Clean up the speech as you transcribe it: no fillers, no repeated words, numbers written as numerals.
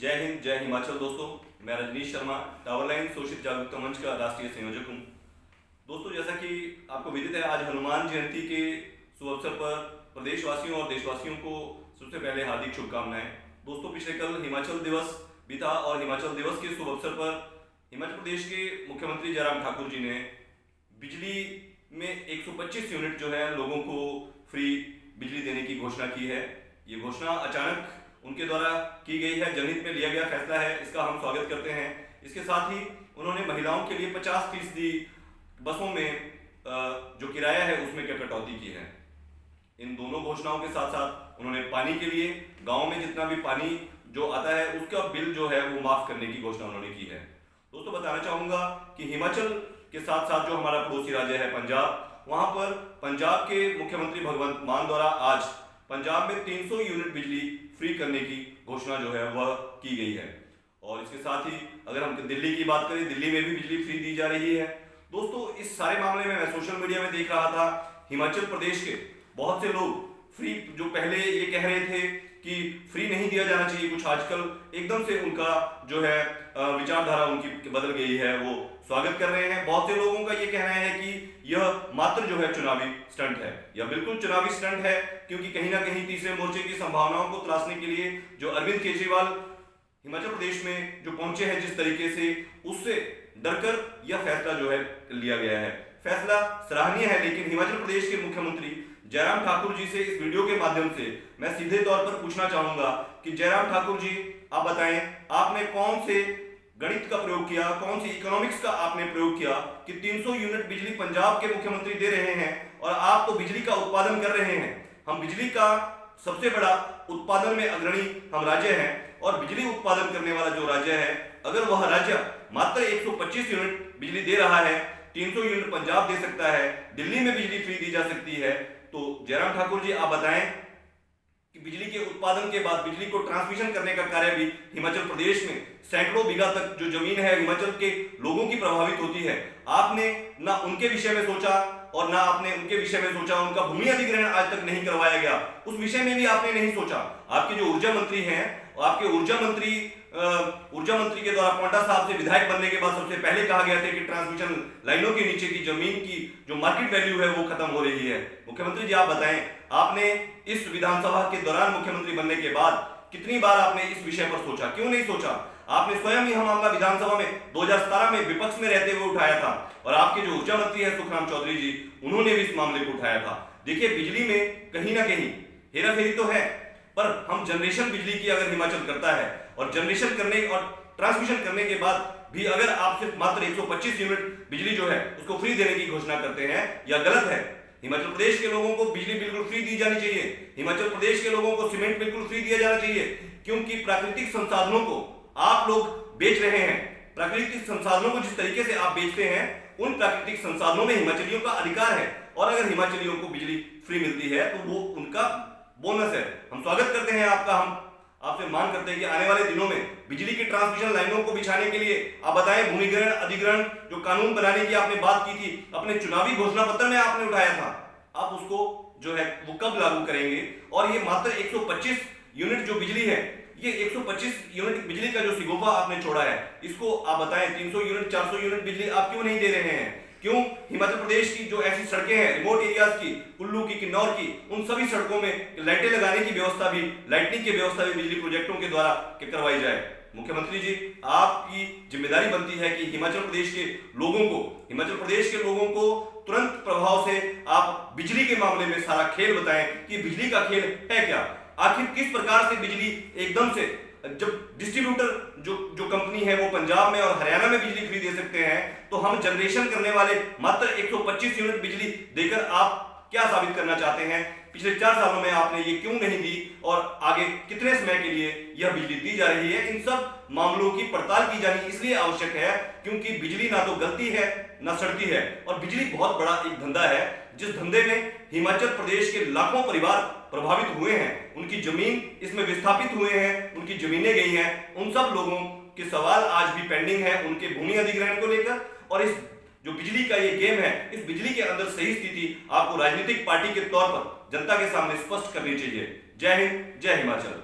जय हिंद जय हिमाचल। दोस्तों, मैं रजनीश शर्मा, टावर लाइन शोषित जागरूकता मंच का राष्ट्रीय संयोजक हूं। दोस्तों, जैसा कि आपको विदित है, आज हनुमान जयंती के शुभ अवसर पर प्रदेशवासियों और देशवासियों को सबसे पहले हार्दिक शुभकामनाएं। दोस्तों, पिछले कल हिमाचल दिवस भी था और हिमाचल दिवस के शुभ अवसर पर हिमाचल प्रदेश के मुख्यमंत्री जयराम ठाकुर जी ने बिजली में 125 यूनिट जो है लोगों को फ्री बिजली देने की घोषणा की है। ये घोषणा अचानक उनके द्वारा की गई है, जनहित में लिया गया फैसला है, इसका हम स्वागत करते हैं। इसके साथ ही उन्होंने महिलाओं के लिए 50% बसों में जो किराया है उसमें क्या कटौती की है। इन दोनों घोषणाओं के साथ साथ उन्होंने पानी के लिए गांव में जितना भी पानी जो आता है उसका बिल जो है वो माफ करने की घोषणा उन्होंने की है। दोस्तों, बताना चाहूंगा कि हिमाचल के साथ साथ जो हमारा पड़ोसी राज्य है पंजाब, वहां पर पंजाब के मुख्यमंत्री भगवंत मान द्वारा आज पंजाब में 300 यूनिट बिजली फ्री करने की घोषणा जो है वह की गई है। और इसके साथ ही अगर हम दिल्ली की बात करें, दिल्ली में भी बिजली फ्री दी जा रही है। दोस्तों, इस सारे मामले में मैं सोशल मीडिया में देख रहा था, हिमाचल प्रदेश के बहुत से लोग फ्री, जो पहले ये कह रहे थे कि फ्री नहीं दिया जाना चाहिए, कुछ आजकल एकदम से उनका जो है विचारधारा उनकी बदल गई है, वो स्वागत कर रहे हैं। बहुत से लोगों का ये कहना है कि यह मात्र जो है चुनावी स्टंट है। यह बिल्कुल चुनावी स्टंट है, क्योंकि कहीं ना कहीं तीसरे मोर्चे की संभावनाओं को तलाशने के लिए जो अरविंद केजरीवाल हिमाचल प्रदेश में जो पहुंचे हैं जिस तरीके से, उससे डरकर यह फैसला जो है लिया गया है। फैसला सराहनीय है, लेकिन हिमाचल प्रदेश के मुख्यमंत्री जयराम ठाकुर जी से इस वीडियो के माध्यम से मैं सीधे तौर पर पूछना चाहूंगा कि जयराम ठाकुर जी, आप बताएं, आपने कौन से गणित का प्रयोग किया, कौन सी इकोनॉमिक्स का आपने प्रयोग किया कि 300 यूनिट बिजली पंजाब के मुख्यमंत्री दे रहे हैं और आप तो बिजली का उत्पादन कर रहे हैं। हम बिजली का सबसे बड़ा उत्पादन में अग्रणी हम राज्य हैं, और बिजली उत्पादन करने वाला जो राज्य है, अगर वह राज्य मात्र 125 यूनिट बिजली दे रहा है, 300 यूनिट पंजाब दे सकता है, दिल्ली में बिजली फ्री दी जा सकती है, तो जयराम ठाकुर जी, आप बताएं कि बिजली के उत्पादन के बाद बिजली को ट्रांसमिशन करने का कार्य भी हिमाचल प्रदेश में सैकड़ों बीघा तक जो जमीन है हिमाचल के लोगों की प्रभावित होती है, आपने ना उनके विषय में सोचा और ना आपने उनके विषय में सोचा। उनका भूमि अधिग्रहण आज तक नहीं करवाया गया, उस विषय में भी आपने नहीं सोचा। आपके जो ऊर्जा मंत्री हैं, आपके ऊर्जा मंत्री के द्वारा पोंटा साहब से विधायक बनने के बाद सबसे पहले कहा गया था कि ट्रांसमिशन लाइनों के नीचे की जमीन की जो मार्केट वैल्यू है वो खत्म हो रही है। मुख्यमंत्री जी, आप बताएं, आपने इस विधानसभा के दौरान मुख्यमंत्री बनने के बाद कितनी बार आपने इस विषय पर सोचा? क्यों नहीं सोचा? आपने स्वयं ही हम मामला विधानसभा में 2017 में विपक्ष में रहते हुए उठाया था, और आपके जो ऊर्जा मंत्री है सुखराम चौधरी जी, उन्होंने भी इस मामले को उठाया था। देखिए, बिजली में कहीं ना कहीं हेराफेरी तो है, पर हम जनरेशन बिजली की अगर हिमाचल करता है और जनरेशन करने और ट्रांसमिशन करने के बाद भी अगर आप सिर्फ मात्र 125 यूनिट बिजली जो है उसको फ्री देने की घोषणा करते हैं, यह गलत है। हिमाचल प्रदेश के लोगों को बिजली बिल्कुल फ्री दी जानी चाहिए। हिमाचल प्रदेश के लोगों को सीमेंट बिल्कुल फ्री दिया जाना चाहिए, क्योंकि प्राकृतिक संसाधनों को आप लोग बेच रहे हैं। प्राकृतिक संसाधनों को जिस तरीके से आप बेचते हैं, उन प्राकृतिक संसाधनों में हिमाचलियों का अधिकार है, और अगर हिमाचलियों को बिजली फ्री मिलती है तो वो उनका बोनस है। हम स्वागत करते हैं आपका। हम आपसे मांग करते हैं कि आने वाले दिनों में बिजली की ट्रांसमिशन लाइनों को बिछाने के लिए आप बताएं, भूमिग्रहण अधिग्रहण जो कानून बनाने की आपने बात की थी, अपने चुनावी घोषणा पत्र में आपने उठाया था, आप उसको जो है वो कब लागू करेंगे? और ये मात्र 125 यूनिट जो बिजली है, ये 125 यूनिट बिजली का जो सिगोफा आपने छोड़ा है, इसको आप बताएं 300 यूनिट 400 यूनिट बिजली आप क्यों नहीं दे रहे हैं? क्यों हिमाचल प्रदेश की जो ऐसी सड़कें हैं, रिमोट एरियाज की, कुल्लू की, किन्नौर की, उन सभी सड़कों में लाइटें लगाने की व्यवस्था भी, लाइटनिंग की व्यवस्था भी बिजली प्रोजेक्टों के द्वारा करवाई जाए। मुख्यमंत्री जी, आपकी जिम्मेदारी बनती है कि हिमाचल प्रदेश के लोगों को तुरंत प्रभाव से आप बिजली के मामले में सारा खेल बताएं कि बिजली का खेल है क्या। आखिर किस प्रकार से बिजली एकदम से, जब डिस्ट्रीब्यूटर जो कंपनी है वो पंजाब में और हरियाणा में बिजली फ्री दे सकते हैं, तो हम जनरेशन करने वाले मात्र 125 यूनिट बिजली देकर आप क्या साबित करना चाहते हैं? पिछले 4 सालों में आपने ये क्यों नहीं दी, और आगे कितने समय के लिए यह बिजली दी जा रही है? इन सब मामलों की पड़ताल की जानी इसलिए आवश्यक है क्योंकि बिजली ना तो गलती है ना सड़ती है, और बिजली बहुत बड़ा एक धंधा है, जिस धंधे में हिमाचल प्रदेश के लाखों परिवार प्रभावित हुए हैं, उनकी जमीन इसमें विस्थापित हुए हैं, उनकी जमीनें गई हैं। उन सब लोगों के सवाल आज भी पेंडिंग है उनके भूमि अधिग्रहण को लेकर, और इस जो बिजली का ये गेम है, इस बिजली के अंदर सही स्थिति आपको राजनीतिक पार्टी के तौर पर जनता के सामने स्पष्ट करनी चाहिए। जय हिंद, जय हिमाचल।